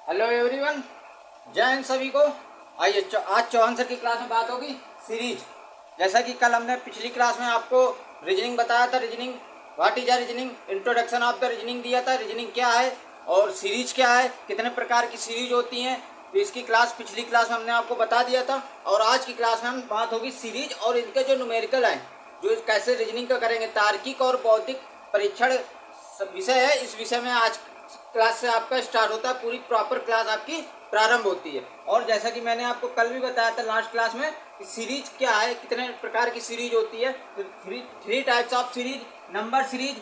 Hello everyone, जय हिंद सभी को। आइए आज चौहान सर की क्लास में बात होगी सीरीज। जैसा कि कल हमने पिछली क्लास में आपको रीजनिंग बताया था, reasoning what is reasoning, introduction of the reasoning दिया था, रीजनिंग क्या है और सीरीज क्या है, कितने प्रकार की सीरीज होती हैं। तो इसकी क्लास पिछली क्लास में हमने आपको बता दिया था और आज की क्लास में हम बात होगी सीरीज और इनके जो न्यूमेरिकल हैं, जो कैसे रीजनिंग का करेंगे। तार्किक और बौद्धिक परीक्षण विषय है, इस विषय में आज क्लास से आपका स्टार्ट होता है, पूरी प्रॉपर क्लास आपकी प्रारंभ होती है। और जैसा कि मैंने आपको कल भी बताया था लास्ट क्लास में कि सीरीज क्या है, कितने प्रकार की सीरीज होती है। तो three types of series, number series,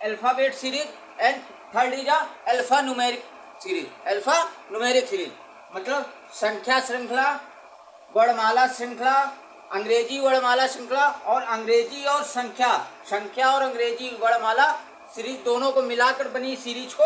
alphabet series and third is alpha numeric series. Alpha numeric series मतलब संख्या श्रृंखला, वर्णमाला श्रृंखला, अंग्रेजी वर्णमाला श्रृंखला और अंग्रेजी और संख्या और अंग्रेजी वर्णमाला सीरीज दोनों को मिलाकर बनी सीरीज को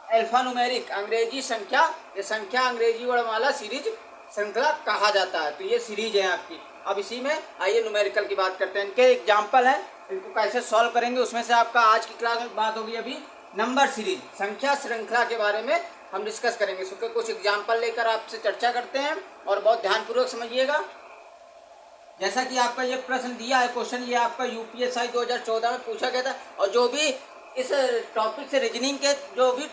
अल्फा न्यूमेरिक अंग्रेजी संख्या या संख्या अंग्रेजी वर्णमाला सीरीज श्रृंखला कहा जाता है। तो ये सीरीज है आपकी। अब इसी में आइए न्यूमेरिकल की बात करते हैं। इनके एग्जाम्पल हैं, इनको कैसे सॉल्व करेंगे उसमें से आपका आज की क्लास में बात होगी। अभी नंबर सीरीज संख्या श्रृंखला के बारे में हम डिस्कस करेंगे। इसके कुछ एग्जाम्पल लेकर आपसे चर्चा करते हैं और बहुत ध्यानपूर्वक समझिएगा। जैसा कि आपका ये प्रश्न दिया है, क्वेश्चन ये आपका यूपीएससी 2014 में पूछा गया था और जो भी इस टॉपिक से रीजनिंग के जो भी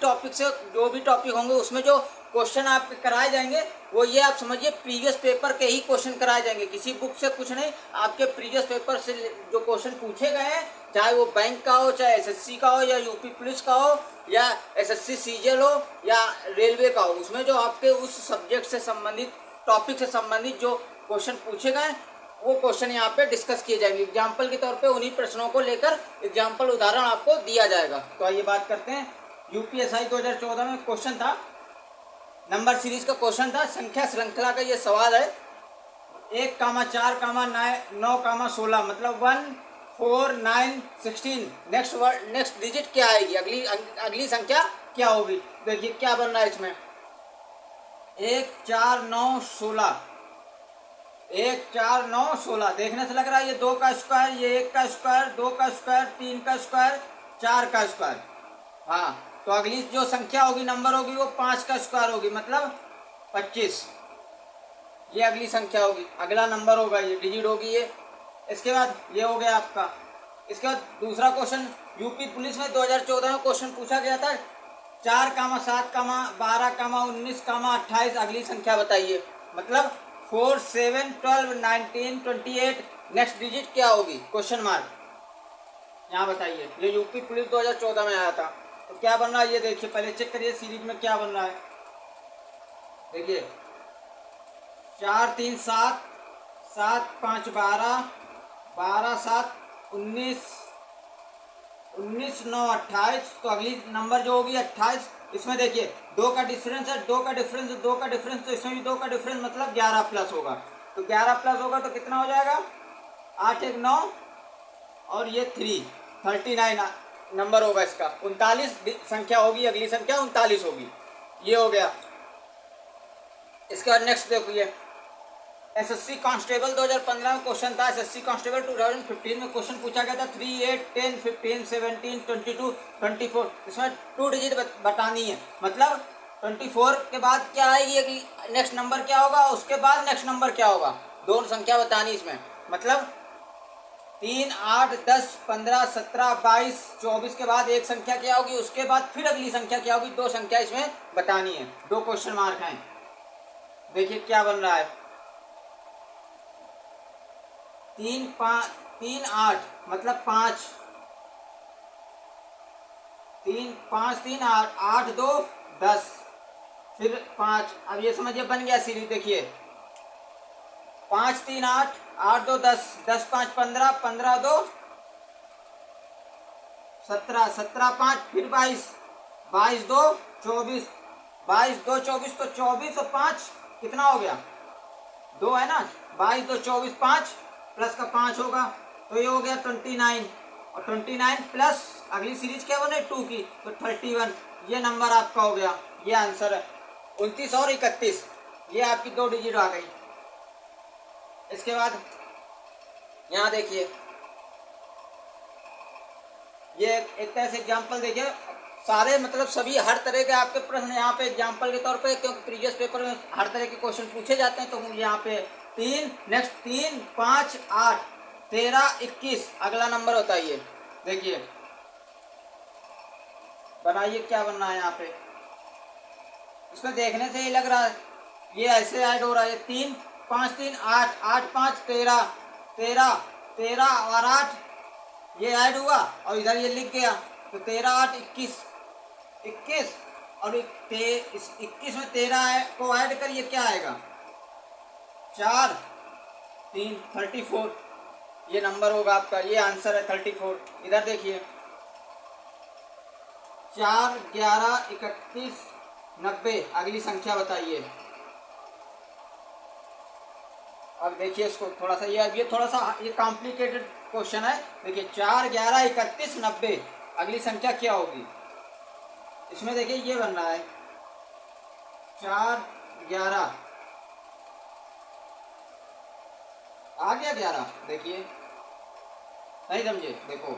टॉपिक होंगे उसमें जो क्वेश्चन आपके कराए जाएंगे वो ये आप समझिए प्रीवियस पेपर के ही क्वेश्चन कराए जाएंगे, किसी बुक से कुछ नहीं। आपके प्रीवियस पेपर से जो क्वेश्चन पूछे गए हैं, चाहे वो बैंक का हो, चाहे एसएससी का हो, या यूपी पुलिस का हो, या एसएससी सीजीएल हो, या रेलवे का हो, उसमें जो आपके उस सब्जेक्ट से संबंधित टॉपिक से संबंधित जो क्वेश्चन पूछे गए वो क्वेश्चन यहाँ पे डिस्कस किए जाएंगे। एग्जाम्पल के तौर पे उन्हीं प्रश्नों को लेकर एग्जाम्पल उदाहरण आपको दिया जाएगा। तो आइए बात करते हैं। यूपीएससी 2014 में क्वेश्चन था, नंबर सीरीज का क्वेश्चन था, संख्या श्रृंखला का ये सवाल है। 1,4,9,16 मतलब 1, 4, 9, 16 नेक्स्ट डिजिट क्या आएगी, अगली संख्या क्या होगी। देखिए क्या बन रहा है इसमें, 1, 4, 9, 16, 1, 4, 9, 16। देखने से लग रहा है ये 2 का स्क्वायर, ये 1 का स्क्वायर, 2 का स्क्वायर, 3 का स्क्वायर, 4 का स्क्वायर। हाँ, तो अगली जो संख्या होगी, नंबर होगी, वो 5 का स्क्वायर होगी मतलब 25। ये अगली संख्या होगी, अगला नंबर होगा, ये डिजिट होगी ये। इसके बाद ये हो गया आपका। इसके बाद दूसरा क्वेश्चन यूपी पुलिस में 2014 में क्वेश्चन पूछा गया था, 4, 7, 12, 19, 28 अगली संख्या बताइए। मतलब 4, 7, 12, 19, 28 नेक्स्ट डिजिट क्या होगी, क्वेश्चन मार्क। यहाँ बताइए, ये यूपी पुलिस 2014 में आया था। तो क्या बन रहा है ये देखिए, पहले चेक करिए सीरीज में क्या बन रहा है। देखिए 4, 3, 7, 7, 5, 12, 12, 7, 19, 19, 9, 28। तो अगली नंबर जो होगी 28। इसमें देखिए 2 का डिफरेंस है, 2 का डिफरेंस, 2 का डिफरेंस, तो इसमें भी 2 का डिफरेंस मतलब 11 प्लस होगा। तो 11 प्लस होगा तो कितना हो जाएगा, 8, 1, 9 और ये 3, 39 नंबर होगा इसका। 39 संख्या होगी, अगली संख्या 39 होगी। ये हो गया। इसके बाद नेक्स्ट देखिए, एसएससी कांस्टेबल 2015 में क्वेश्चन था। एसएससी कांस्टेबल 2015 में क्वेश्चन पूछा गया था 3, 8, 10, 15, 17, 22, 24। इसमें 2 डिजिट बतानी है। मतलब 24 के बाद क्या आएगी कि नेक्स्ट नंबर क्या होगा, उसके बाद नेक्स्ट नंबर क्या होगा, दोनों संख्या बतानी इसमें। मतलब 3, 8, 10, 15, 17, 22, 24 के बाद एक संख्या क्या होगी, उसके बाद फिर अगली संख्या क्या होगी, 2 संख्या इसमें बतानी है। 2 क्वेश्चन मार्क हैं। देखिए क्या बन रहा है, 3, 8 मतलब 5, 3, 5, 3, 8, 8, 2, 10, फिर 5। अब ये समझिए बन गया सीरीज। देखिए 5, 3, 8, 8, 2, 10, 10, 5, 15, 15, 2, 17, 17, 5 फिर 22, 22, 2, 24, 22, 2, 24। तो 24 और 5 कितना हो गया, 2 है ना। 22, 2, 24, 5 प्लस का 5 होगा, तो ये हो गया 29। और 29 प्लस अगली सीरीज क्या बने 2 की, तो 31। ये नंबर आपका हो गया, ये आंसर है। 29 और 31 ये आपकी 2 डिजिट आ गई। इसके बाद यहाँ देखिए, ये एक तरह से एग्जाम्पल देखिए, सारे मतलब सभी हर तरह के आपके प्रश्न यहाँ पे एग्जाम्पल के तौर पे, क्योंकि प्रीवियस पेपर में हर तरह के क्वेश्चन पूछे जाते हैं। तो यहाँ पे 3 नेक्स्ट 3 5 8 13 21 अगला नंबर होता है ये। देखिए बनाइए क्या बनना है यहाँ पे। इसमें देखने से ही लग रहा है ये ऐसे ऐड हो रहा है। 3 5 3 8 8 5 13 13 13 और 8 ये ऐड हुआ और इधर ये लिख गया। तो 13 8 21 21 और 21 में 13 को ऐड कर ये क्या आएगा 4 3 34। ये नंबर होगा आपका, ये आंसर है 34। इधर देखिए 4 11 31 90 अगली संख्या बताइए। अब देखिए इसको थोड़ा सा, ये थोड़ा सा ये कॉम्प्लिकेटेड क्वेश्चन है। देखिए 4 11 31 90 अगली संख्या क्या होगी। इसमें देखिए ये बन रहा है 4 11 आ गया 11। देखिए नहीं समझे, देखो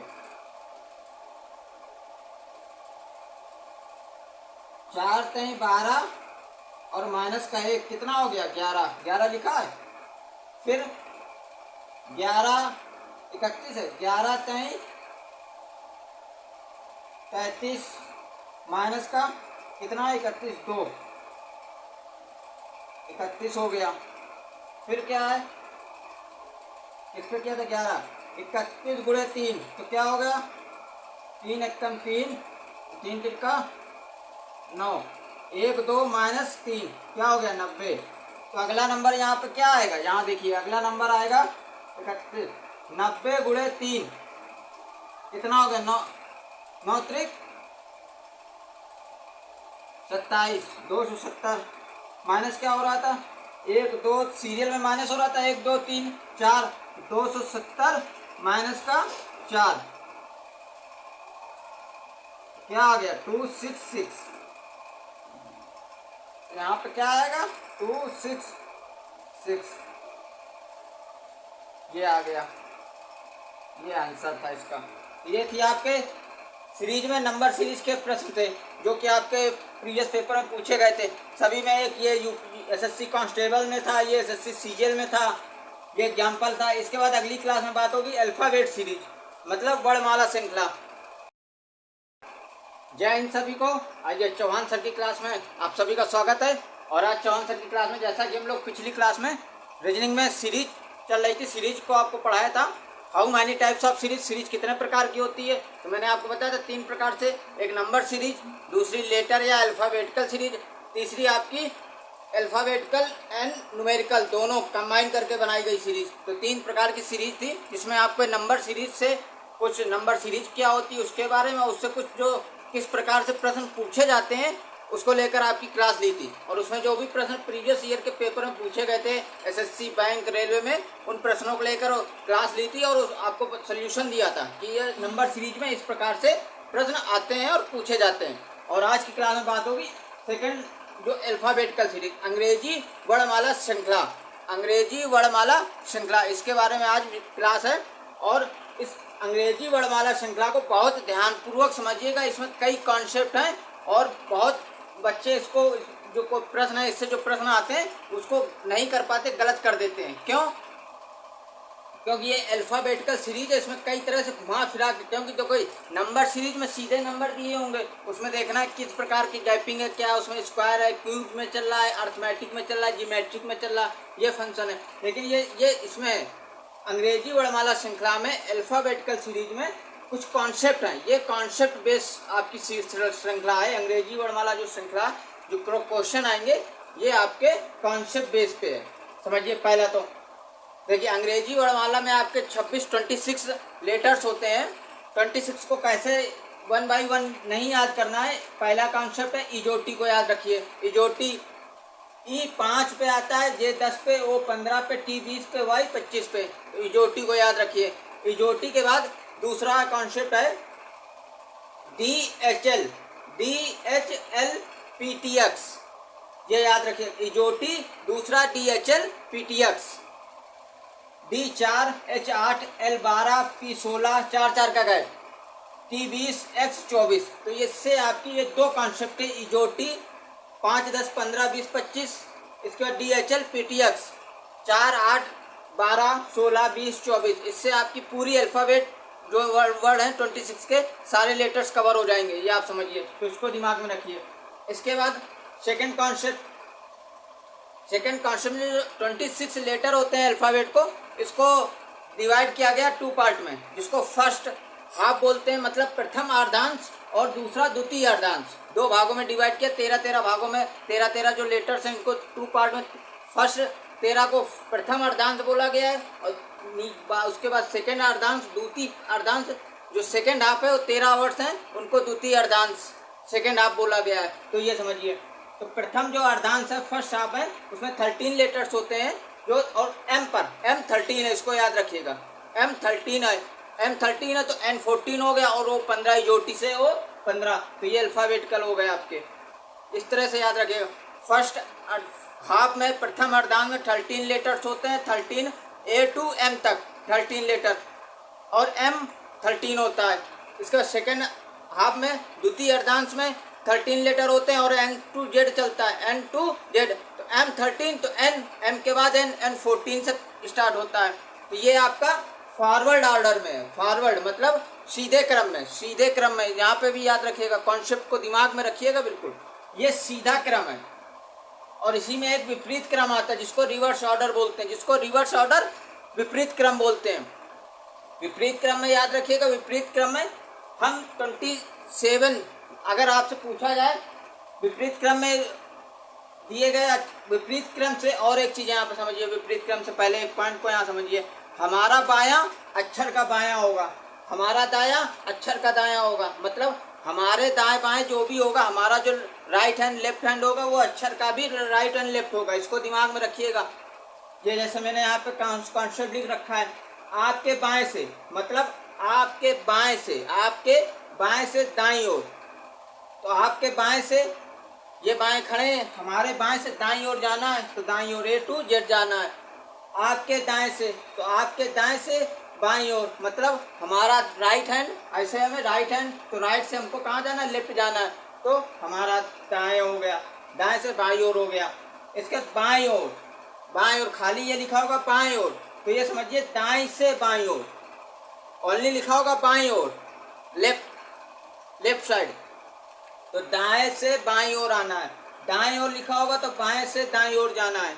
4 3 12 और माइनस का 1 कितना हो गया 11। 11 लिखा है। फिर 11 31 है, 11 3 35 माइनस का कितना है 31 2 31 हो गया। फिर क्या है इस पर क्या था 11 31 गुणे 3 तो क्या हो गया 3 एकम 3 3 तिरका 9 1 2 माइनस 3 क्या हो गया 90। तो अगला नंबर यहाँ पे क्या आएगा, यहाँ देखिए अगला नंबर आएगा 31 90 गुणे 3 कितना हो गया 9 9 त्रिक 27 270 माइनस क्या हो रहा था 1 2 सीरियल में माइनस हो रहा था 1 2 3 4 270 माइनस का 4 क्या आ गया 266। यहाँ पे क्या आएगा 266 ये आ गया, ये आंसर था इसका। ये थी आपके सीरीज में नंबर सीरीज के प्रश्न थे जो कि आपके प्रीवियस पेपर में पूछे गए थे सभी में। एक ये एसएससी कांस्टेबल में था, ये एसएससी सीजीएल में था, ये एग्जाम्पल था। इसके बाद अगली क्लास में बात होगी अल्फ़ाबेट सीरीज मतलब वर्णमाला श्रृंखला। जय हिंद सभी को। आइए चौहान सर की क्लास में आप सभी का स्वागत है। और आज चौहान सर की क्लास में जैसा कि हम लोग पिछली क्लास में रीजनिंग में सीरीज चल रही थी, सीरीज को आपको पढ़ाया था how many types of series, series कितने प्रकार की होती है। तो मैंने आपको बताया था 3 प्रकार से, एक नंबर सीरीज, दूसरी लेटर या अल्फ़ाबेटिकल सीरीज, तीसरी आपकी अल्फ़ाबेटिकल एंड न्यूमेरिकल दोनों कंबाइन करके बनाई गई सीरीज। तो 3 प्रकार की सीरीज थी जिसमें आपको नंबर सीरीज से कुछ नंबर सीरीज क्या होती है उसके बारे में, उससे कुछ जो किस प्रकार से प्रश्न पूछे जाते हैं उसको लेकर आपकी क्लास ली थी। और उसमें जो भी प्रश्न प्रीवियस ईयर के पेपर में पूछे गए थे एसएससी बैंक रेलवे में, उन प्रश्नों को लेकर क्लास ली थी और आपको सोल्यूशन दिया था कि ये नंबर सीरीज में इस प्रकार से प्रश्न आते हैं और पूछे जाते हैं। और आज की क्लास में बात होगी सेकंड जो अल्फ़ाबेटिकल सीरीज अंग्रेजी वर्णमाला श्रृंखला, अंग्रेजी वर्णमाला श्रृंखला, इसके बारे में आज क्लास है। और इस अंग्रेजी वर्णमाला श्रृंखला को बहुत ध्यानपूर्वक समझिएगा। इसमें कई कॉन्सेप्ट हैं और बहुत बच्चे इसको जो कोई प्रश्न है इससे जो प्रश्न आते हैं उसको नहीं कर पाते, गलत कर देते हैं। क्यों? क्योंकि ये अल्फ़ाबेटिकल सीरीज है, इसमें कई तरह से घुमा फिरा के, क्योंकि तो कोई नंबर सीरीज में सीधे नंबर दिए होंगे, उसमें देखना है किस प्रकार की गैपिंग है, क्या उसमें स्क्वायर है, क्यूब में चल रहा है, अर्थमेटिक में चल रहा है, जियोमेट्रिक में चल रहा है, ये फंक्शन है। लेकिन ये इसमें अंग्रेजी वर्णमाला श्रृंखला में अल्फ़ाबेटिकल सीरीज में कुछ कॉन्सेप्ट हैं। ये कॉन्सेप्ट बेस आपकी श्रृंखला है। अंग्रेजी वर्णमाला जो श्रृंखला जो क्वेश्चन आएंगे ये आपके कॉन्सेप्ट बेस पे है। समझिए पहला तो देखिए अंग्रेजी वर्णमाला में आपके 26 लेटर्स होते हैं। 26 को कैसे 1 बाई 1 नहीं याद करना है। पहला कॉन्सेप्ट है इजोटी को याद रखिए। इजोटी ई 5 पे आता है, जे 10 पे, ओ 15 पे, टी 20 पे, वाई 25 पे। इजोटी को याद रखिए। इजोटी के बाद दूसरा कॉन्सेप्ट है DHL, DHL PTX, ये याद रखिए। इजोटी दूसरा DHL PTX, D4 H8 L12 P16 4 4 का गैप। T20 X24। तो इससे आपकी ये दो कॉन्सेप्ट है, इजोटी 5, 10, 15, 20, 25, इसके बाद DHL PTX 4, 8, 12, 16, 20, 24। इससे आपकी पूरी अल्फ़ाबेट जो वर्ड हैं 26 के सारे लेटर्स कवर हो जाएंगे, ये आप समझिए, तो इसको दिमाग में रखिए। इसके बाद सेकंड कॉन्सेप्ट में 26 लेटर होते हैं अल्फ़ाबेट को, इसको डिवाइड किया गया 2 पार्ट में, जिसको फर्स्ट हाफ बोलते हैं, मतलब प्रथम अर्धांश, और दूसरा द्वितीय अर्धांश। 2 भागों में डिवाइड किया, 13 भागों में 13 जो लेटर्स हैं इनको 2 पार्ट में, फर्स्ट 13 को प्रथम अर्धांश बोला गया है, और उसके बाद सेकेंड अर्धांश, द्वितीय अर्धांश, जो सेकेंड हाफ है वो 13 वर्ड्स हैं, उनको द्वितीय अर्धांश सेकेंड हाफ बोला गया है। तो ये समझिए, तो प्रथम जो अर्धांश है, फर्स्ट हाफ है, उसमें 13 लेटर्स होते हैं जो, और M13 है, इसको याद रखिएगा, M13 है तो N14 हो गया, और वो 15 इजोटी से वो 15, तो ये अल्फ़ाबेटिकल हो गए आपके। इस तरह से याद रखिएगा, फर्स्ट हाफ में प्रथम अर्धांश में 13 लेटर्स होते हैं, 13 A to M तक 13 लेटर, और M13 होता है। इसका सेकेंड हाफ में द्वितीय अर्धांश में 13 लेटर होते हैं, और N to Z चलता है, N to Z, तो M13, तो M के बाद N14 से स्टार्ट होता है। तो ये आपका फॉरवर्ड ऑर्डर में है, फॉरवर्ड मतलब सीधे क्रम में, यहाँ पे भी याद रखिएगा, कॉन्सेप्ट को दिमाग में रखिएगा बिल्कुल, ये सीधा क्रम है, और इसी में एक विपरीत क्रम आता है जिसको रिवर्स ऑर्डर बोलते हैं, विपरीत क्रम बोलते हैं। विपरीत क्रम में याद रखिएगा, विपरीत क्रम में हम 27, अगर आपसे पूछा जाए विपरीत क्रम में दिए गए विपरीत क्रम से, और एक चीज़ यहाँ पर समझिए, विपरीत क्रम से पहले एक पॉइंट को यहाँ समझिए, हमारा बायां अक्षर का बायां होगा, हमारा दायां अक्षर का दायां होगा, मतलब हमारे दाएं बाएं जो भी होगा, हमारा जो राइट हैंड लेफ्ट हैंड होगा, वो अक्षर का भी राइट हैंड लेफ्ट होगा, इसको दिमाग में रखिएगा। ये जैसे मैंने यहाँ पे कॉन्सेप्ट लिख रखा है, आपके बाएं से, मतलब आपके बाएं से दाईं ओर, तो आपके बाएं से, ये बाएं खड़े हैं, हमारे बाएं से दाईं ओर जाना है, तो दाईं ओर A to Z जाना है। आपके दाएं से, तो आपके दाएं से बाईं ओर, मतलब हमारा राइट हैंड, ऐसे हमें राइट हैंड, तो राइट से हमको कहाँ जाना है, लेफ्ट जाना है, तो हमारा दाएं हो गया, दाएं से बाईं ओर हो गया। इसके बाईं ओर खाली ये लिखा होगा बाईं ओर, तो ये समझिए दाएं से बाईं ओर, ओनली लिखा होगा बाईं ओर, लेफ्ट साइड, तो दाएं से बाईं ओर आना है, दाएं ओर लिखा होगा तो बाएं से दाईं ओर जाना है।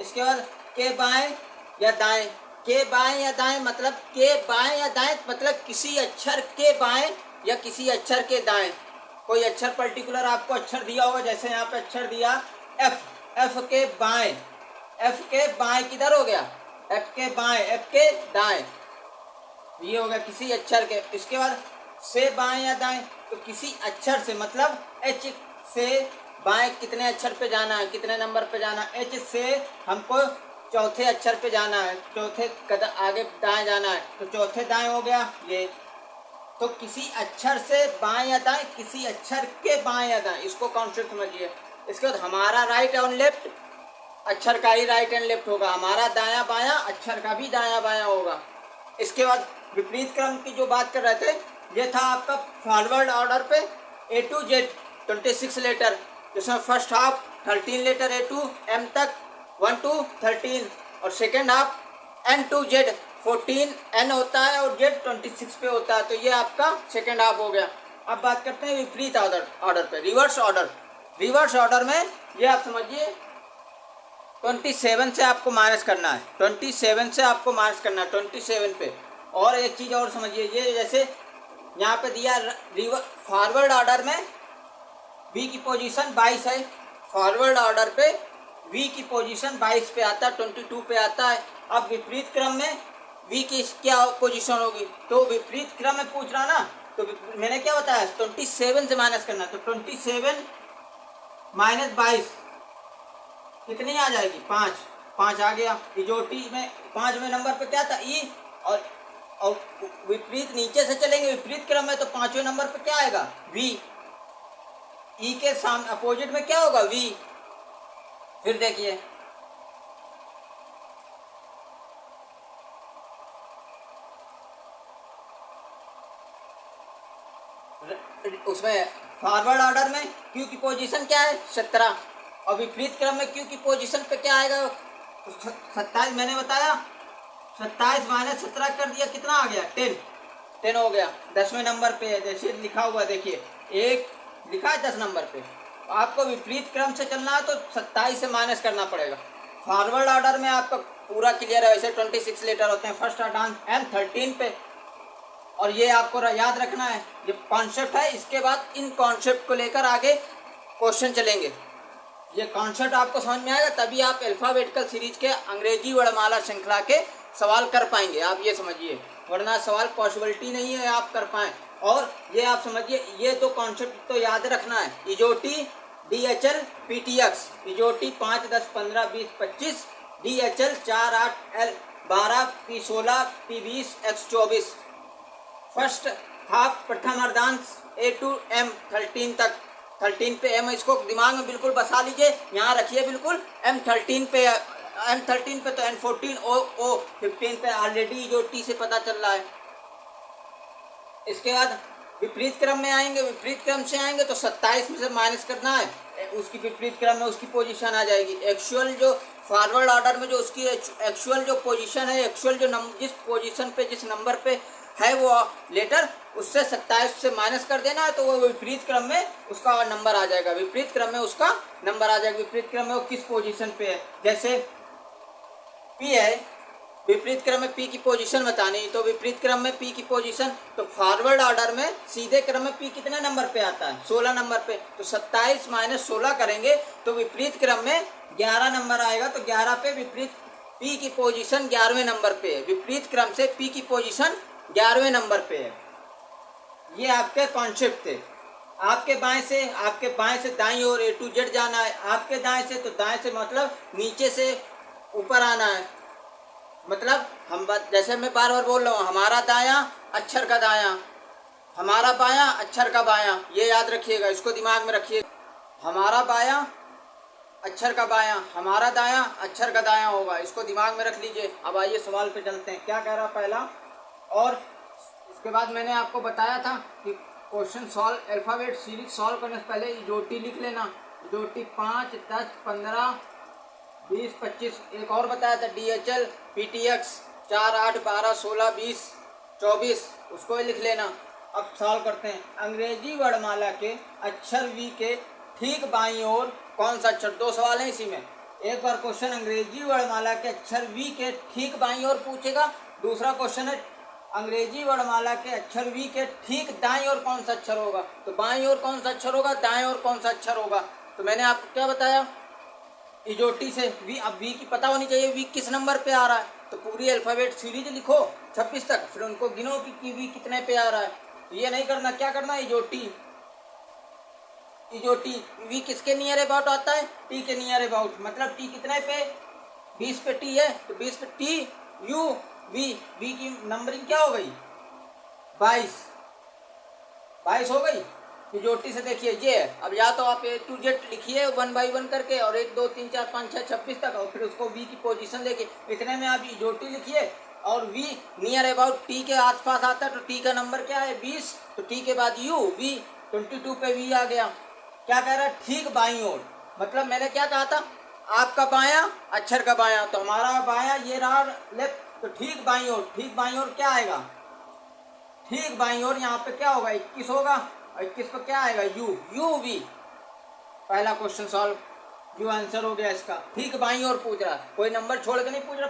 इसके बाद के बाएं या दाएं, के बाएं या दाएं, मतलब के बाएं या दाएं मतलब किसी अक्षर के बाएं या किसी अक्षर के दाएं, कोई अक्षर पर्टिकुलर आपको अक्षर दिया होगा, जैसे यहाँ पे अक्षर दिया एफ के बाएं किधर हो गया, एफ के दाएं, ये हो गया किसी अक्षर के। इसके बाद से बाएं या दाएं, तो किसी अक्षर से, मतलब H से बाएं कितने अक्षर पे जाना है, कितने नंबर पे जाना है, H से हमको चौथे अक्षर पे जाना है, चौथे कदम आगे दाएं जाना है, तो चौथे दाएं हो गया ये। तो किसी अक्षर से बाएं या दाएं, किसी अक्षर के बाएं या दाएं, इसको कॉन्सेप्ट समझिए। इसके बाद हमारा राइट एंड लेफ्ट, अक्षर का ही राइट एंड लेफ्ट होगा, हमारा दायां बायां अक्षर का भी दायां बायां होगा। इसके बाद विपरीत क्रम की जो बात कर रहे थे, ये था आपका फॉरवर्ड ऑर्डर पे A to Z 26 लेटर, जिसमें first half 13 letter A to M तक 1 to 13, और second half N to Z 14 N होता है और Z 26 पे होता है, तो ये आपका सेकेंड हाफ हो गया। अब बात करते हैं विपरीत ऑर्डर पे, रिवर्स ऑर्डर में ये आप समझिए 27 से आपको माइनस करना है, 27 पे। और एक चीज़ और समझिए, ये जैसे यहाँ पे दिया फॉरवर्ड ऑर्डर में V की पोजीशन 22 है, फॉरवर्ड ऑर्डर पे V की पोजीशन 22 पे आता है, 22 पे आता है। अब विपरीत क्रम में V की क्या पोजीशन होगी, तो विपरीत क्रम में पूछ रहा ना, तो मैंने क्या बताया 27 से माइनस करना, तो 27 माइनस 22 कितनी आ जाएगी, 5 आ गया। इजोटी में 5वें नंबर पे क्या था, E, और विपरीत नीचे से चलेंगे विपरीत क्रम में, तो 5वें नंबर पे क्या आएगा, V। E के सामने अपोजिट में क्या होगा, V। फिर देखिए उसमें फॉरवर्ड ऑर्डर में क्यू की पोजीशन क्या है 17, और विपरीत क्रम में क्यू की पोजीशन पे क्या आएगा 27। मैंने बताया 27 माइनस 17 कर दिया, कितना आ गया 10 हो गया। 10वें नंबर पे है, जैसे लिखा हुआ देखिए, एक लिखा है 10 नंबर पे। आपको विपरीत क्रम से चलना है तो 27 से माइनस करना पड़ेगा। फॉरवर्ड ऑर्डर में आपका पूरा क्लियर है, वैसे 26 लेटर होते हैं फर्स्ट ऑर्डर M13 पे, और ये आपको याद रखना है, ये कॉन्सेप्ट है। इसके बाद इन कॉन्सेप्ट को लेकर आगे क्वेश्चन चलेंगे। ये कॉन्सेप्ट आपको समझ में आएगा तभी आप अल्फाबेटिकल सीरीज के अंग्रेजी वर्णमाला श्रृंखला के सवाल कर पाएंगे। आप ये समझिए, वरना सवाल पॉसिबिलिटी नहीं है आप कर पाएँ। और ये आप समझिए, ये दो कॉन्सेप्ट तो याद रखना है, इजोटी DHL PTX, इजोटी 5 10 15 20 25, DHL 4 8 L 12 P16 P20 X24। First half प्रथम अर्धांश A to M13 तक, 13 पे M, इसको दिमाग में बिल्कुल बसा लीजिए, यहाँ रखिए बिल्कुल। M13 पे तो N14 O 15 पे ऑलरेडी जो T से पता चल रहा है। इसके बाद विपरीत क्रम में आएंगे, विपरीत क्रम से आएंगे तो 27 में से माइनस करना है, उसकी विपरीत क्रम में उसकी पोजीशन आ जाएगी। एक्चुअल जो फॉरवर्ड ऑर्डर में जो उसकी एक्चुअल जो पोजीशन है, एक्चुअल जो जिस पोजीशन पे जिस नंबर पे है वो लेटर, उससे 27 से माइनस कर देना है तो वो विपरीत क्रम में उसका नंबर आ जाएगा। विपरीत क्रम में उसका नंबर आ जाएगा। विपरीत क्रम में वो किस पोजीशन पे है, जैसे P है, विपरीत क्रम में P की पोजीशन बतानी, तो विपरीत क्रम में P की पोजीशन, तो फॉरवर्ड ऑर्डर में सीधे क्रम में P कितने नंबर पे आता है 16 नंबर पे, तो 27 माइनस 16 करेंगे तो विपरीत क्रम में 11 नंबर आएगा। तो 11 पे विपरीत P की पोजीशन 11वें नंबर पे है, विपरीत क्रम से P की पोजीशन 11वें नंबर पे है। ये आपके कॉन्सेप्ट थे। आपके बाएं से दाईं ओर A to Z जाना है, आपके दाएं से, तो दाएं से मतलब नीचे से ऊपर आना है। मतलब हम जैसे मैं बार बार बोल रहा हूँ, हमारा दायां अक्षर का दायां, हमारा बायां अक्षर का बायां, ये याद रखिएगा, इसको दिमाग में रखिए। हमारा बायां अक्षर का बायां, हमारा दायां अक्षर का दायां होगा, इसको दिमाग में रख लीजिए। अब आइए सवाल पे चलते हैं, क्या कह रहा पहला। और इसके बाद मैंने आपको बताया था कि question solve alphabet series solve करने से पहले इजोटी लिख लेना, इजोटी 5 10 15 20 25। एक और बताया था DHL PTX 4 8 12 16 20 24, उसको ही लिख लेना। अब सॉल्व करते हैं। अंग्रेजी वर्णमाला के अक्षर V के ठीक बाईं ओर कौन सा अक्षर, दो सवाल हैं इसी में। एक बार क्वेश्चन अंग्रेजी वर्णमाला के अक्षर V के ठीक बाईं ओर पूछेगा, दूसरा क्वेश्चन है अंग्रेजी वर्णमाला के अक्षर V के ठीक दाईं ओर कौन सा अक्षर होगा। तो बाईं ओर कौन सा अक्षर होगा, दाईं ओर कौन सा अक्षर होगा। तो मैंने आपको क्या बताया, इजोटी से V, अब V की पता होनी चाहिए V किस नंबर पे आ रहा है। तो पूरी अल्फ़ाबेट सीरीज लिखो 26 तक, फिर उनको गिनो कि V कितने पे आ रहा है। तो ये नहीं करना, क्या करना, इजोटी V किसके नियर अबाउट आता है, T के नियर अबाउट। मतलब T कितने पे 20 पे T है, तो 20 पे T U V की नंबरिंग क्या हो गई 22 हो गई। इजोटी से देखिए ये, अब या तो आप A to Z लिखिए 1 by 1 करके, और 1 2 3 4 5 6 26 तक, और फिर उसको V की पोजीशन लेके इतने में आप इजोटी लिखिए। और V नियर अबाउट T के आसपास आता है, तो T का नंबर क्या है 20, तो T के बाद U V 22 पे V आ गया। क्या कह रहा है, ठीक बाईं ओर, मतलब मैंने क्या कहा था, आपका बायां अक्षर का बायां, तो हमारा बायां ये रहा लेफ्ट, तो ठीक बाईं ओर क्या आएगा, ठीक बाईं ओर यहाँ पे क्या होगा 21 होगा, 21 पर क्या आएगा U V। पहला क्वेश्चन सॉल्व, जो आंसर हो गया इसका। ठीक बाईं ओर पूछ रहा, कोई नंबर छोड़ के नहीं पूछ रहा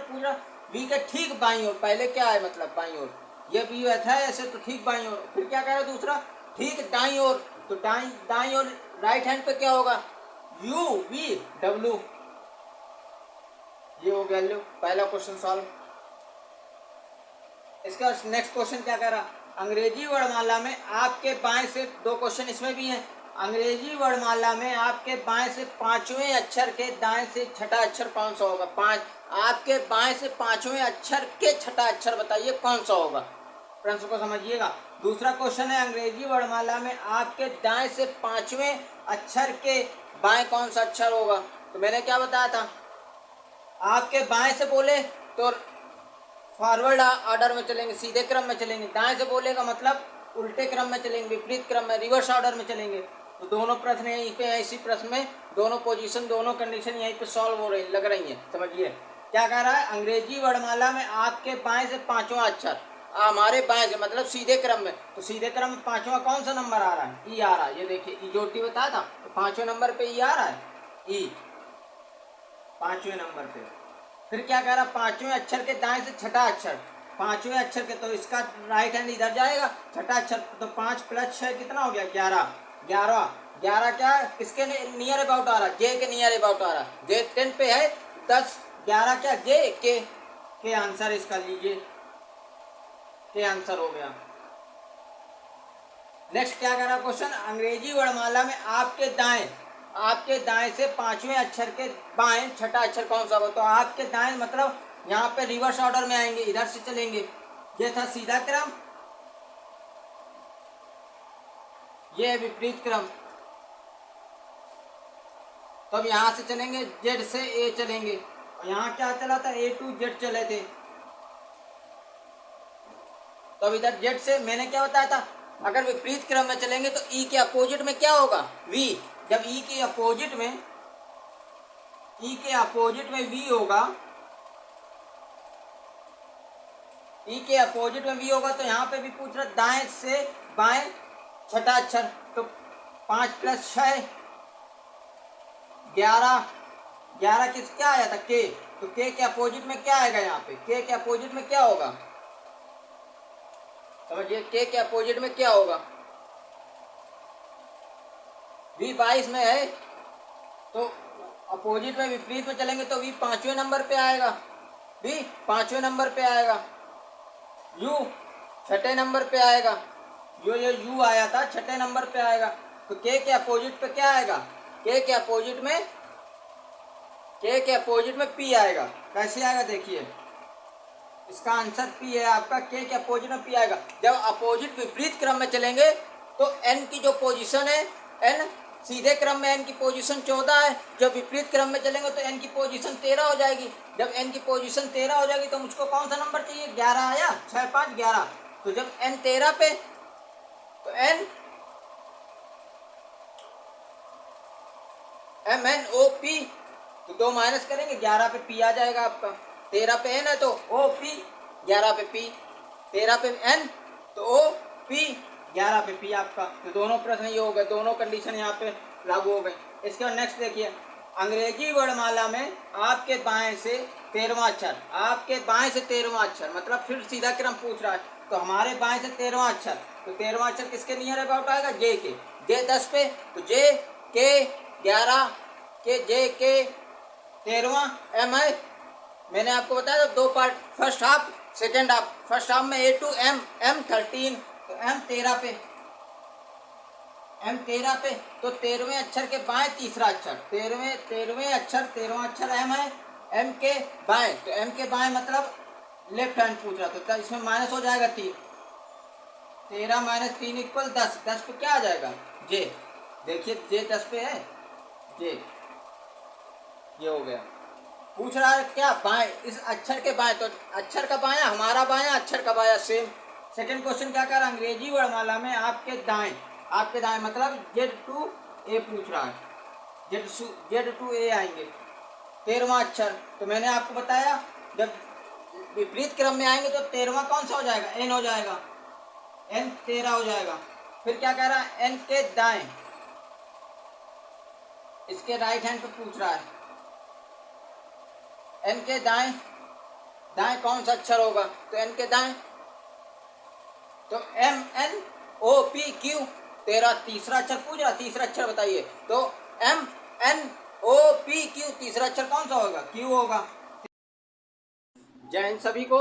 V के ठीक बाईं ओर, पहले क्या है मतलब बाईं ओर, ये V ऐसा है ऐसे, तो ठीक बाईं ओर। फिर क्या कह रहा है दूसरा, ठीक दाईं ओर, तो दाईं ओर राइट हैंड पे क्या होगा U V W। ये हो गया, लो पहला क्वेश्चन सॉल्व। इसका नेक्स्ट क्वेश्चन क्या कह रहा, अंग्रेजी वर्णमाला में आपके बाएं से, दो क्वेश्चन इसमें भी हैं। अंग्रेजी वर्णमाला में आपके बाएं से पांचवें अक्षर के दाएं से छठा अक्षर कौन सा होगा। आपके बाएं से पांचवें अक्षर के छठा अक्षर बताइए कौन सा होगा। प्रश्न को समझिएगा। दूसरा क्वेश्चन है, अंग्रेजी वर्णमाला में आपके दाएं से पांचवें अक्षर के बाएं कौन सा अक्षर होगा। तो मैंने क्या बताया था, आपके बाएं से बोले तो फॉरवर्ड ऑर्डर में चलेंगे, सीधे क्रम में चलेंगे। दाएं से बोलेगा मतलब उल्टे क्रम में चलेंगे, विपरीत क्रम में, रिवर्स ऑर्डर में चलेंगे। तो दोनों प्रश्न यहीं पे है, इसी प्रश्न में दोनों पोजीशन, दोनों कंडीशन यहीं पे सॉल्व हो रही लग रही हैं। समझिए क्या कह रहा है, अंग्रेजी वर्णमाला में आपके बाएं से पांचवा अक्षर, हमारे बाएं से मतलब सीधे क्रम में, तो सीधे क्रम में पांचवा कौन सा नंबर आ रहा है, ई आ रहा है। ये देखिए ई जो टी बताया था, तो पांचवें नंबर पे ई आ रहा है, ई पांचवें नंबर पे। फिर क्या कह रहा है, पांचवें अक्षर के दाएं से छठा अक्षर, पांचवें अक्षर के, तो इसका राइट हैंड इधर जाएगा, छठा अक्षर, तो 5 + 6 कितना हो गया, 11। 11 क्या है, किसके नियर अबाउट आ रहा है, जे के नियर अबाउट आ रहा है। जे 10 पे है, 10 11 क्या, जे के आंसर इसका लीजिए, के आंसर हो गया। नेक्स्ट क्या कह रहा क्वेश्चन, अंग्रेजी वर्णमाला में आपके दाएं से पांचवें अक्षर के बाएं छठा अक्षर कौन सा होगा। तो आपके दाएं मतलब यहाँ पे रिवर्स ऑर्डर में आएंगे, इधर से चलेंगे। ये था सीधा क्रम, ये है विपरीत क्रम। तो अब यहाँ से चलेंगे, जेड से ए चलेंगे, और यहाँ क्या चला था, ए टू जेड चले थे। तो अब इधर जेड से मैंने क्या बताया था, अगर विपरीत क्रम में चलेंगे तो ई के अपोजिट में क्या होगा, वी। जब ई के अपोजिट में वी होगा, ई के अपोजिट में वी होगा, तो यहाँ पे भी पूछ रहा दाएं से बाएं छठा अक्षर, तो 5 + 6 11 किस क्या आया था, के। तो के अपोजिट में क्या आएगा, यहाँ पे के अपोजिट में क्या होगा, समझिए के अपोजिट में क्या होगा, वी 22 में है, तो अपोजिट में विपरीत में चलेंगे तो वी पांचवें नंबर पे आएगा, वी पांचवें नंबर पे आएगा, यू छठे नंबर पे आएगा, जो ये यू आया था छठे नंबर पे आएगा। तो के अपोजिट पे क्या आएगा, के अपोजिट में पी आएगा। कैसे आएगा देखिए, इसका आंसर पी है आपका, के अपोजिट में पी आएगा। जब अपोजिट विपरीत क्रम में चलेंगे तो एन की जो पोजीशन है, एन सीधे क्रम में एन की पोजीशन 14 है, जब विपरीत क्रम में चलेंगे तो एन की पोजीशन 13 हो जाएगी। जब एन की पोजीशन 13 हो जाएगी तो मुझको कौन सा नंबर चाहिए, 11 आया, 6 5 11। तो जब एन 13 पे, तो एन MNOP, तो 2 माइनस करेंगे, 11 पे पी आ जाएगा आपका। 13 पे एन है तो OP, 11 पे पी, 13 पे एन तो OP, 11 पे पी आपका। तो दोनों प्रश्न ये हो गए, दोनों कंडीशन यहाँ पे लागू हो गई। इसके बाद नेक्स्ट देखिए, अंग्रेजी वर्णमाला में आपके बाएं से 13वां अक्षर, आपके बाएं से 13वां अक्षर मतलब फिर सीधा क्रम पूछ रहा है, तो हमारे बाएं से 13वां अक्षर, तो 13वां अक्षर किसके नियर अबाउट आएगा, जे के। जे 10 पे, तो जे के 11 के, जे के 13वां, एम है, मैंने आपको बताया था 2 part, first half second half. First half में A to M, M 13, तो M 13 पे, M 13 पे, तो 13वें अक्षर के बाएं तीसरा अक्षर, 13वें अक्षर, 13वां अक्षर M है, M के बाएं, तो M के बाएं मतलब लेफ्ट हैंड पूछ रहा, तो इसमें माइनस हो जाएगा 3, 13 - 3 = 10, 10 पे क्या आ जाएगा, J। देखिए J 10 पे है, J, ये हो गया। पूछ रहा है क्या, बाएं, इस अक्षर के बाएं, तो अक्षर का बायां हमारा बायां, अक्षर का बायां सेम। सेकंड क्वेश्चन क्या कर रहा है, अंग्रेजी वर्णमाला में आपके दाएं मतलब Z to A पूछ रहा है, Z to A आएंगे 13वां अक्षर। तो मैंने आपको बताया जब विपरीत क्रम में आएंगे तो 13वां कौन सा हो जाएगा, N हो जाएगा, N 13 हो जाएगा। फिर क्या कह रहा है, N के दाएं, इसके राइट हैंड पे पूछ रहा है, एन के दाएं कौन सा अक्षर होगा, तो एन के दाएं, तो MNOP, 13 तीसरा अक्षर पूछ रहा, तीसरा अक्षर बताइए, तो MNOP, तीसरा अक्षर कौन सा होगा, Q होगा। जय हिंद सभी को।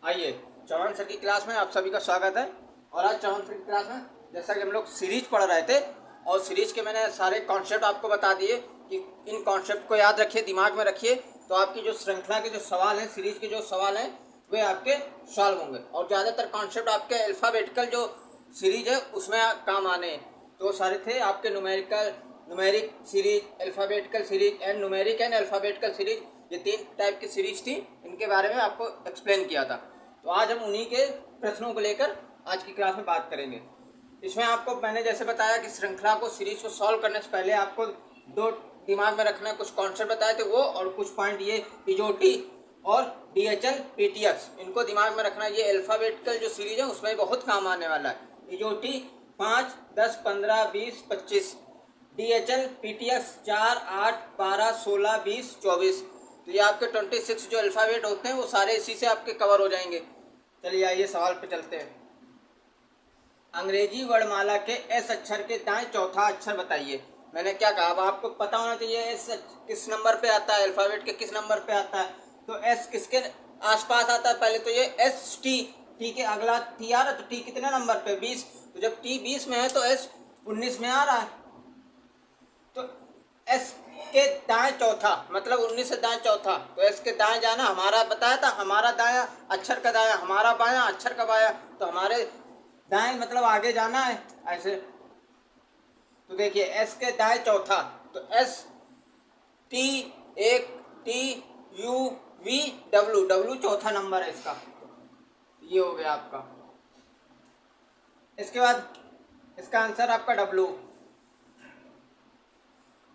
आइए चौहान सर की क्लास में आप सभी का स्वागत है। और आज चौहान सर की क्लास में जैसा कि हम लोग सीरीज पढ़ रहे थे, और सीरीज के मैंने सारे कॉन्सेप्ट आपको बता दिए कि इन कॉन्सेप्ट को याद रखिए, दिमाग में रखिए, तो आपकी जो श्रृंखला के जो सवाल हैं, सीरीज के जो सवाल हैं वे आपके सॉल्व होंगे। और ज़्यादातर कॉन्सेप्ट आपके अल्फ़ाबेटिकल जो सीरीज है उसमें काम आने हैं। तो सारे थे आपके numeric series, alphabetical series and numeric and alphabetical series, ये 3 टाइप की सीरीज थी, इनके बारे में आपको एक्सप्लेन किया था। तो आज हम उन्हीं के प्रश्नों को लेकर आज की क्लास में बात करेंगे। इसमें आपको मैंने जैसे बताया कि श्रृंखला को सीरीज को सॉल्व करने से पहले आपको दो दिमाग में रखना है, कुछ कॉन्सेप्ट बताए थे वो, और कुछ पॉइंट ये इजोटी और DHL PTX इनको दिमाग में रखना। ये अल्फ़ाबेटिकल जो सीरीज है उसमें बहुत काम आने वाला है। इजोटी 5, 10, 15, 20, 25, DHL PTX 4, 8, 12, 16, 20, 24। तो ये आपके 26 जो अल्फ़ाबेट होते हैं वो सारे इसी से आपके कवर हो जाएंगे। चलिए आइए सवाल पे चलते हैं। अंग्रेजी वर्णमाला के एस अक्षर के दाएं चौथा अक्षर बताइए। मैंने क्या कहा, अब आपको पता होना चाहिए एस किस नंबर पे आता है, अल्फ़ाबेट के किस नंबर पे आता है। तो एस किसके आसपास आता है, पहले तो ये एस टी, टी के अगला टी आ रहा है, तो टी कितने नंबर पे 20, तो जब टी 20 में है तो एस 19 में आ रहा है। तो एस के दाएं चौथा मतलब 19 से दाएं चौथा, तो एस के दाएं जाना, हमारा बताया था हमारा दायां अक्षर का दायां, हमारा बायां अक्षर का बायां, तो हमारे दाएं मतलब आगे जाना है ऐसे। तो देखिए एस के दाएं चौथा, तो एस टी एक, T U V W, W चौथा नंबर है इसका, ये हो गया आपका। इसके बाद इसका आंसर आपका डब्ल्यू।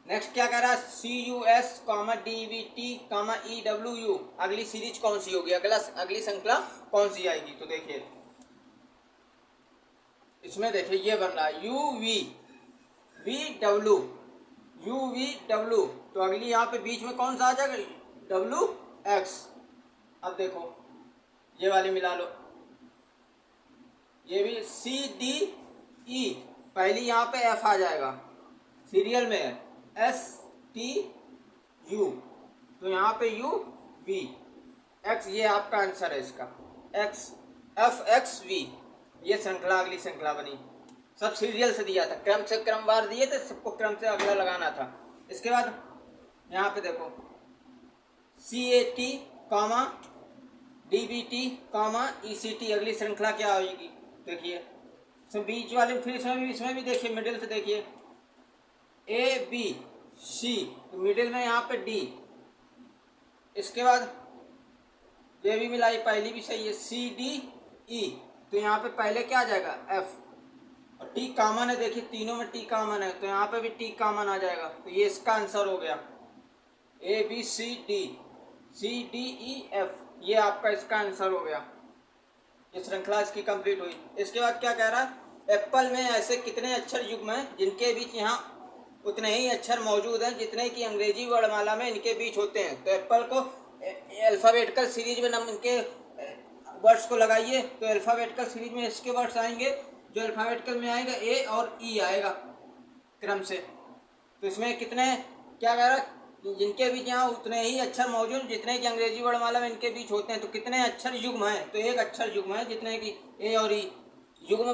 नेक्स्ट क्या कह रहा है, CUS, DVT, EWU, अगली सीरीज कौन सी होगी, अगली श्रृंखला कौन सी आएगी। तो देखिए इसमें देखिए ये बन रहा है UVW, तो अगली यहाँ पे बीच में कौन सा आ जाएगा, WX। अब देखो ये वाली मिला लो, ये भी CDE, पहली यहाँ पे F आ जाएगा, सीरियल में है STU, तो यहाँ पे UVX, ये आपका आंसर है इसका, FXV। ये श्रृंखला अगली श्रृंखला बनी, सब सीरियल से दिया था, क्रम से क्रमवार दिए थे, सबको क्रम से अगला लगाना था। इसके बाद यहाँ पे देखो CAT, DBT, ECT, अगली श्रृंखला क्या होगी। देखिए तो बीच वाले फिर इसमें भी देखिए मिडिल से देखिए ABC, तो मिडिल में यहाँ पे D। इसके बाद ये भी मिलाई, पहली भी सही है, CDE, तो यहाँ पे पहले क्या आ जाएगा F, और T कॉमन है, देखिए तीनों में T कॉमन है, तो यहाँ पे भी T कॉमन आ जाएगा, तो ये इसका आंसर हो गया ABCDCDEF, ये आपका इसका आंसर हो गया। ये श्रृंखला इसकी कंप्लीट हुई। इसके बाद क्या कह रहा है, एप्पल में ऐसे कितने अक्षर युग्म हैं जिनके बीच यहाँ उतने ही अक्षर मौजूद हैं जितने कि अंग्रेजी वर्णमाला में इनके बीच होते हैं। तो एप्पल को अल्फ़ाबेटिकल सीरीज में इनके वर्ड्स को लगाइए, तो अल्फ़ाबेटिकल सीरीज में इसके वर्ड्स आएंगे, जो अल्फ़ाबेटिकल में आएगा A और E आएगा क्रम से। तो इसमें कितने क्या कह रहा है, जिनके बीच यहाँ उतने ही अक्षर मौजूद जितने कि अंग्रेजी वर्णमाला में इनके बीच होते हैं। तो कितने अक्षर युग्म हैं, तो एक अक्षर युग्म है जितने कि A और E, युग्म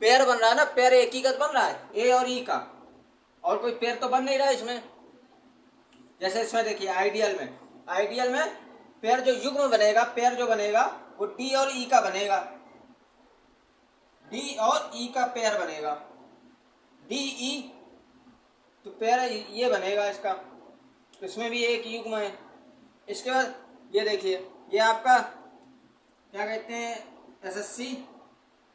पेयर बन रहा है ना, पेयर एकीकृत बन रहा है A और E का, और कोई पेयर तो बन नहीं रहा है इसमें। जैसे इसमें देखिए आइडियल में पेयर जो युग्म बनेगा, पेयर जो बनेगा वो D और E का बनेगा, D और E का पेयर बनेगा, DE, तो पेयर ये बनेगा इसका, तो इसमें भी एक युग्म है। इसके बाद ये देखिए, ये आपका क्या कहते हैं, SSC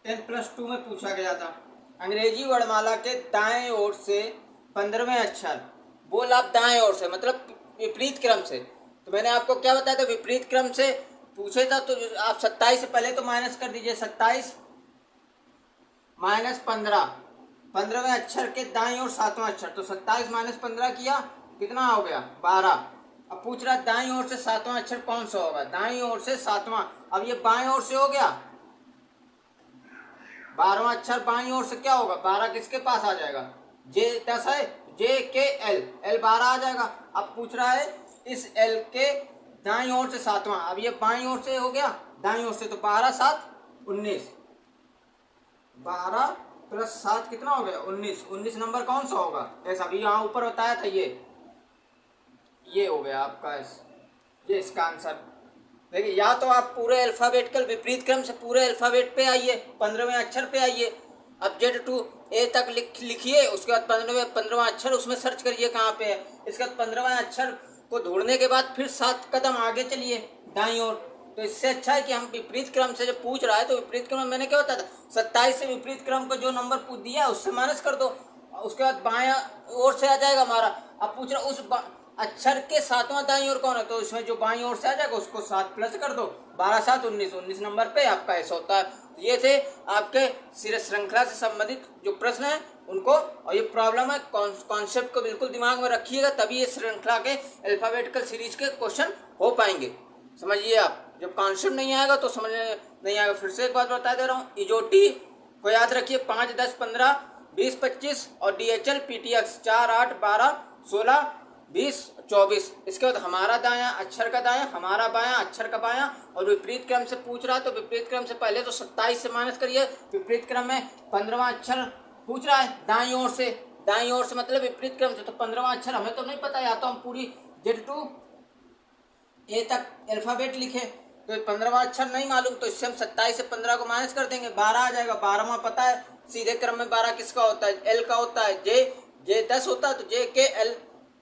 10+2 में पूछा गया था, अंग्रेजी वर्णमाला के दाएं ओर से 15वें अक्षर, बोल आप दाएं ओर से मतलब विपरीत क्रम से। तो मैंने आपको क्या बताया था, विपरीत क्रम से पूछे था, तो आप 27 से पहले तो माइनस कर दीजिए, 27 - 15, 15वें अक्षर के दाईं ओर 7वां अक्षर, तो 27 - 15 किया, कितना हो गया 12। अब पूछ रहा दाईं ओर से 7वां अक्षर कौन सा होगा, दाईं ओर से 7वां, अब ये बाएं ओर से हो गया, 12वां अक्षर बाईं ओर से क्या होगा, 12 किसके पास आ जाएगा, J10 है, J के L, L 12 आ जाएगा। अब पूछ रहा है इस L के दाईं ओर से 7वां, अब ये बाईं ओर से हो गया, दाईं ओर से, तो 12 - 7 = 19, 12 + 7 कितना हो गया 19, 19 नंबर कौन सा होगा, ऐसा भी यहाँ ऊपर बताया था, ये हो गया आपका ये इसका आंसर। देखिए या तो आप पूरे अल्फ़ाबेटिकल विपरीत क्रम से पूरे अल्फ़ाबेट पे आइए, 15वें अक्षर पे आइए, अब Z to A तक लिखिए, उसके बाद 15वां अक्षर उसमें सर्च करिए कहाँ पे है, इसके बाद 15वां अक्षर को ढूंढने के बाद फिर 7 कदम आगे चलिए दाईं ओर, तो इससे अच्छा है कि हम विपरीत क्रम से जब पूछ रहा है तो विपरीत क्रम में मैंने क्या होता था 27 से विपरीत क्रम को जो नंबर पूछ दिया है उससे माइनस कर दो, उसके बाद बायां ओर से आ जाएगा हमारा। अब पूछ रहा उस अक्षर के सातवां दाईं ओर कौन है, तो इसमें जो बाईं ओर से आ जाएगा उसको 7 प्लस कर दो, 12 7 19, 19 नंबर पे आपका ऐसा होता है। तो ये थे आपके श्रृंखला से संबंधित जो प्रश्न है उनको, और ये प्रॉब्लम है कॉन्सेप्ट को बिल्कुल दिमाग में रखिएगा, तभी ये श्रृंखला के अल्फाबेटिकल सीरीज के क्वेश्चन हो पाएंगे। समझिए आप, जब कॉन्सेप्ट नहीं आएगा तो समझ नहीं आएगा। फिर से एक बात बता दे रहा हूँ, इजोटी को याद रखिए 5 10 15 20 25, और DHL PTX 4 8 12 16 20 24। इसके बाद हमारा दायां अक्षर का दायां, हमारा बायां अक्षर का बायां, और विपरीत क्रम से पूछ रहा है तो विपरीत क्रम से पहले तो 27 से माइनस करिए, विपरीत क्रम में 15वां अक्षर पूछ रहा है दाईं ओर से, दाईं ओर से मतलब विपरीत क्रम से, तो 15वां अक्षर हमें तो नहीं पता, या तो हम पूरी Z to A तक अल्फाबेट लिखे, तो 15वां अक्षर नहीं मालूम, तो इससे हम 27 से 15 को माइनस कर देंगे, 12 आ जाएगा। 12वां पता है सीधे क्रम में 12 किसका होता है, L का होता है, J 10 होता है, तो J के L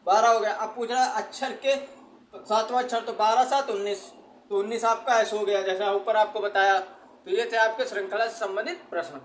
12 हो गया। अब पूछ रहा है अक्षर के सातवां अक्षर, तो 12 7 19, तो 19 आपका ऐसा हो गया जैसा ऊपर आपको बताया। तो ये थे आपके श्रृंखला से संबंधित प्रश्न।